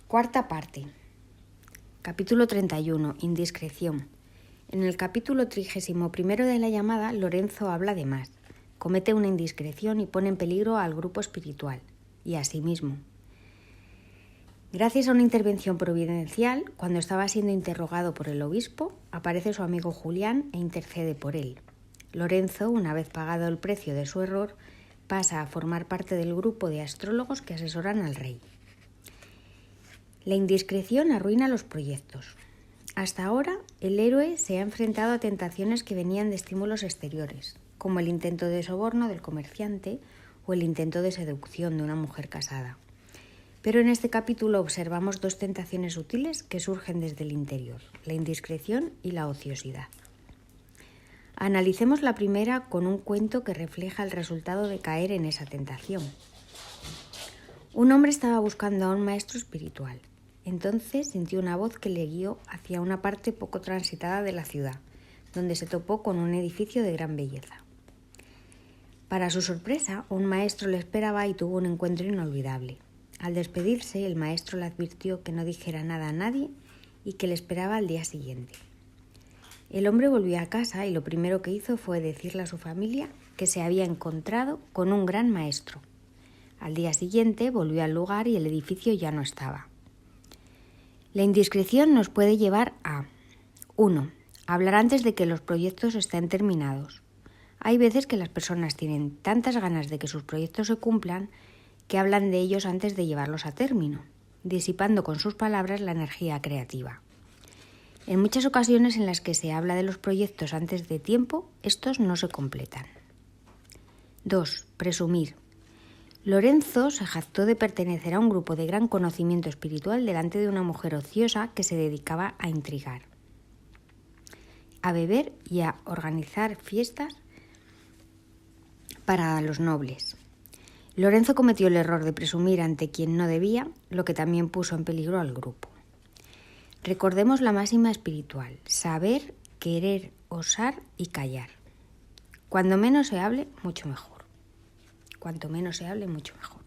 Cuarta parte. Capítulo 31. Indiscreción. En el capítulo 31 de la llamada, Lorenzo habla de más. Comete una indiscreción y pone en peligro al grupo espiritual y a sí mismo. Gracias a una intervención providencial, cuando estaba siendo interrogado por el obispo, aparece su amigo Julián e intercede por él. Lorenzo, una vez pagado el precio de su error, pasa a formar parte del grupo de astrólogos que asesoran al rey. La indiscreción arruina los proyectos. Hasta ahora, el héroe se ha enfrentado a tentaciones que venían de estímulos exteriores, como el intento de soborno del comerciante o el intento de seducción de una mujer casada. Pero en este capítulo observamos dos tentaciones sutiles que surgen desde el interior, la indiscreción y la ociosidad. Analicemos la primera con un cuento que refleja el resultado de caer en esa tentación. Un hombre estaba buscando a un maestro espiritual. Entonces sintió una voz que le guió hacia una parte poco transitada de la ciudad, donde se topó con un edificio de gran belleza. Para su sorpresa, un maestro le esperaba y tuvo un encuentro inolvidable. Al despedirse, el maestro le advirtió que no dijera nada a nadie y que le esperaba al día siguiente. El hombre volvió a casa y lo primero que hizo fue decirle a su familia que se había encontrado con un gran maestro. Al día siguiente volvió al lugar y el edificio ya no estaba. La indiscreción nos puede llevar a 1. Hablar antes de que los proyectos estén terminados. Hay veces que las personas tienen tantas ganas de que sus proyectos se cumplan que hablan de ellos antes de llevarlos a término, disipando con sus palabras la energía creativa. En muchas ocasiones en las que se habla de los proyectos antes de tiempo, estos no se completan. 2. Presumir. Lorenzo se jactó de pertenecer a un grupo de gran conocimiento espiritual delante de una mujer ociosa que se dedicaba a intrigar, a beber y a organizar fiestas para los nobles. Lorenzo cometió el error de presumir ante quien no debía, lo que también puso en peligro al grupo. Recordemos la máxima espiritual: saber, querer, osar y callar. Cuando menos se hable, mucho mejor. Cuanto menos se hable, mucho mejor.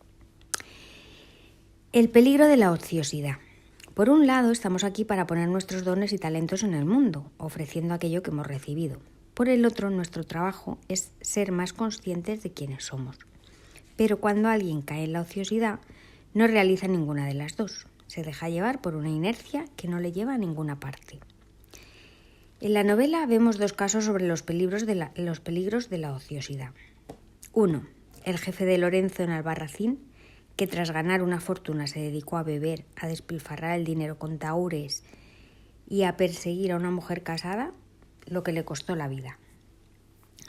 El peligro de la ociosidad. Por un lado, estamos aquí para poner nuestros dones y talentos en el mundo, ofreciendo aquello que hemos recibido. Por el otro, nuestro trabajo es ser más conscientes de quiénes somos. Pero cuando alguien cae en la ociosidad, no realiza ninguna de las dos. Se deja llevar por una inercia que no le lleva a ninguna parte. En la novela vemos dos casos sobre los peligros de la ociosidad. 1. El jefe de Lorenzo en Albarracín, que tras ganar una fortuna se dedicó a beber, a despilfarrar el dinero con tahúres y a perseguir a una mujer casada, lo que le costó la vida.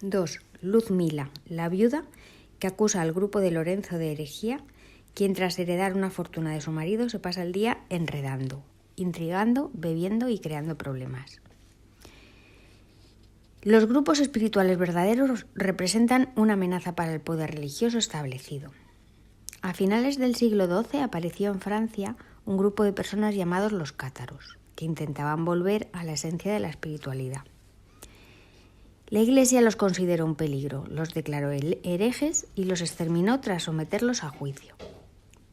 2. Luzmila, la viuda, que acusa al grupo de Lorenzo de herejía, quien tras heredar una fortuna de su marido se pasa el día enredando, intrigando, bebiendo y creando problemas. Los grupos espirituales verdaderos representan una amenaza para el poder religioso establecido. A finales del siglo XII apareció en Francia un grupo de personas llamados los cátaros, que intentaban volver a la esencia de la espiritualidad. La Iglesia los consideró un peligro, los declaró herejes y los exterminó tras someterlos a juicio.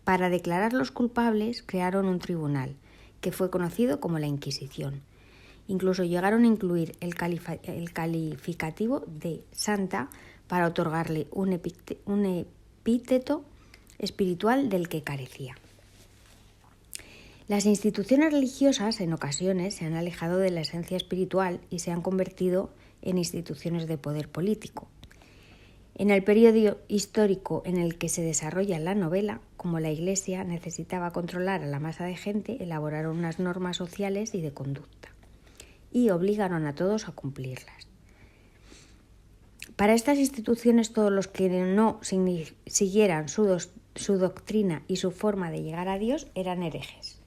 Para declararlos culpables crearon un tribunal, que fue conocido como la Inquisición. Incluso llegaron a incluir el calificativo de santa para otorgarle un epíteto espiritual del que carecía. Las instituciones religiosas en ocasiones se han alejado de la esencia espiritual y se han convertido en instituciones de poder político. En el periodo histórico en el que se desarrolla la novela, como la Iglesia necesitaba controlar a la masa de gente, elaboraron unas normas sociales y de conducta y obligaron a todos a cumplirlas. Para estas instituciones, todos los que no siguieran su doctrina y su forma de llegar a Dios eran herejes.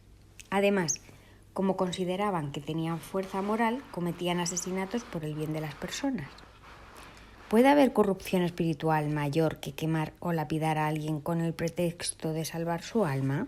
Además, como consideraban que tenían fuerza moral, cometían asesinatos por el bien de las personas. ¿Puede haber corrupción espiritual mayor que quemar o lapidar a alguien con el pretexto de salvar su alma?